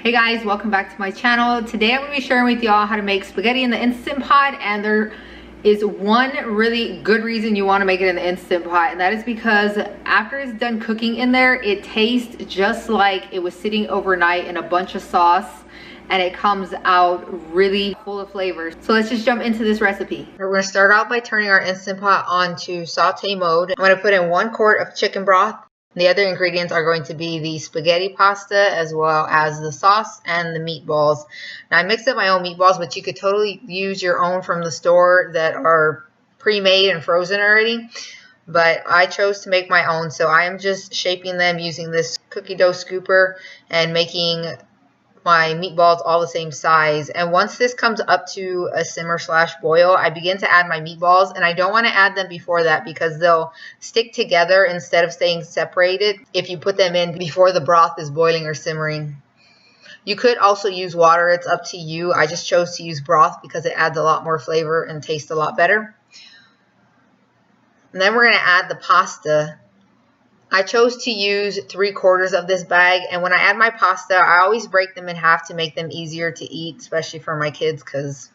Hey guys, welcome back to my channel. Today I'm going to be sharing with y'all how to make spaghetti in the Instant Pot, and there is one really good reason you want to make it in the Instant Pot, and that is because after it's done cooking in there, it tastes just like it was sitting overnight in a bunch of sauce, and it comes out really full of flavors. So let's just jump into this recipe. We're going to start out by turning our Instant Pot on to saute mode. I'm going to put in 1 quart of chicken broth. The other ingredients are going to be the spaghetti pasta as well as the sauce and the meatballs. Now I mixed up my own meatballs, but you could totally use your own from the store that are pre-made and frozen already. But I chose to make my own, so I am just shaping them using this cookie dough scooper and making my meatballs all the same size. And once this comes up to a simmer / boil, I begin to add my meatballs, and I don't want to add them before that because they'll stick together instead of staying separated if you put them in before the broth is boiling or simmering. You could also use water, it's up to you. I just chose to use broth because it adds a lot more flavor and tastes a lot better. And then we're going to add the pasta. I chose to use 3/4 of this bag, and when I add my pasta, I always break them in half to make them easier to eat, especially for my kids because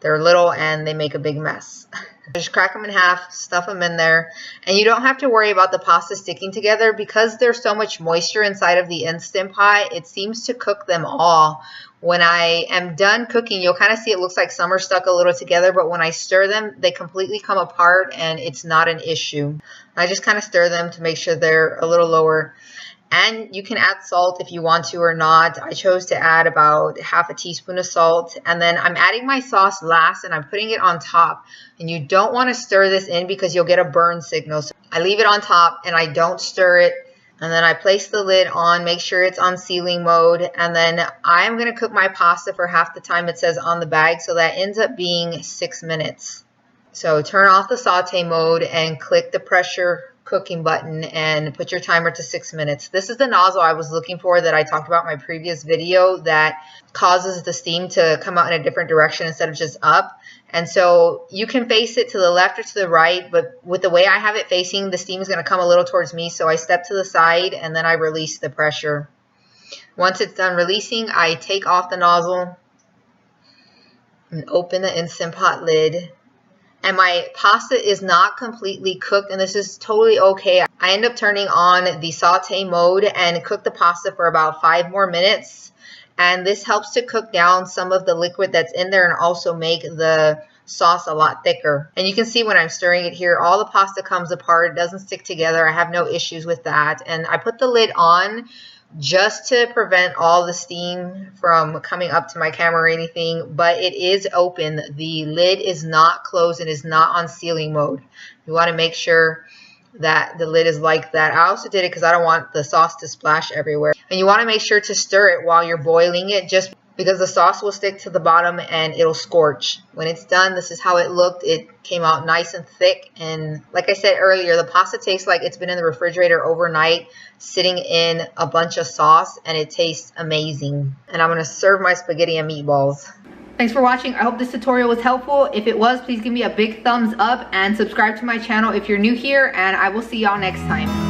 they're little and they make a big mess. Just crack them in half, stuff them in there, and you don't have to worry about the pasta sticking together because there's so much moisture inside of the Instant Pot. It seems to cook them all. When I am done cooking, you'll kind of see it looks like some are stuck a little together, but when I stir them, they completely come apart and it's not an issue. I just kind of stir them to make sure they're a little lower. And you can add salt if you want to or not. I chose to add about 1/2 teaspoon of salt. And then I'm adding my sauce last and I'm putting it on top. And you don't want to stir this in because you'll get a burn signal. So I leave it on top and I don't stir it. And then I place the lid on, make sure it's on sealing mode. And then I'm going to cook my pasta for half the time it says on the bag. So that ends up being 6 minutes. So turn off the saute mode and click the pressure cooking button and put your timer to 6 minutes. This is the nozzle I was looking for that I talked about in my previous video that causes the steam to come out in a different direction instead of just up. And so you can face it to the left or to the right, but with the way I have it facing, the steam is going to come a little towards me. So I step to the side and then I release the pressure. Once it's done releasing, I take off the nozzle and open the Instant Pot lid. And my pasta is not completely cooked, and this is totally okay. I end up turning on the saute mode and cook the pasta for about 5 more minutes. And this helps to cook down some of the liquid that's in there and also make the sauce a lot thicker. And you can see when I'm stirring it here, all the pasta comes apart. It doesn't stick together. I have no issues with that. And I put the lid on just to prevent all the steam from coming up to my camera or anything, but it is open. The lid is not closed and is not on sealing mode. You want to make sure that the lid is like that. I also did it because I don't want the sauce to splash everywhere. And you want to make sure to stir it while you're boiling it, just because the sauce will stick to the bottom and it'll scorch. When it's done, this is how it looked. It came out nice and thick. And like I said earlier, the pasta tastes like it's been in the refrigerator overnight, sitting in a bunch of sauce, and it tastes amazing. And I'm gonna serve my spaghetti and meatballs. Thanks for watching. I hope this tutorial was helpful. If it was, please give me a big thumbs up and subscribe to my channel if you're new here, and I will see y'all next time.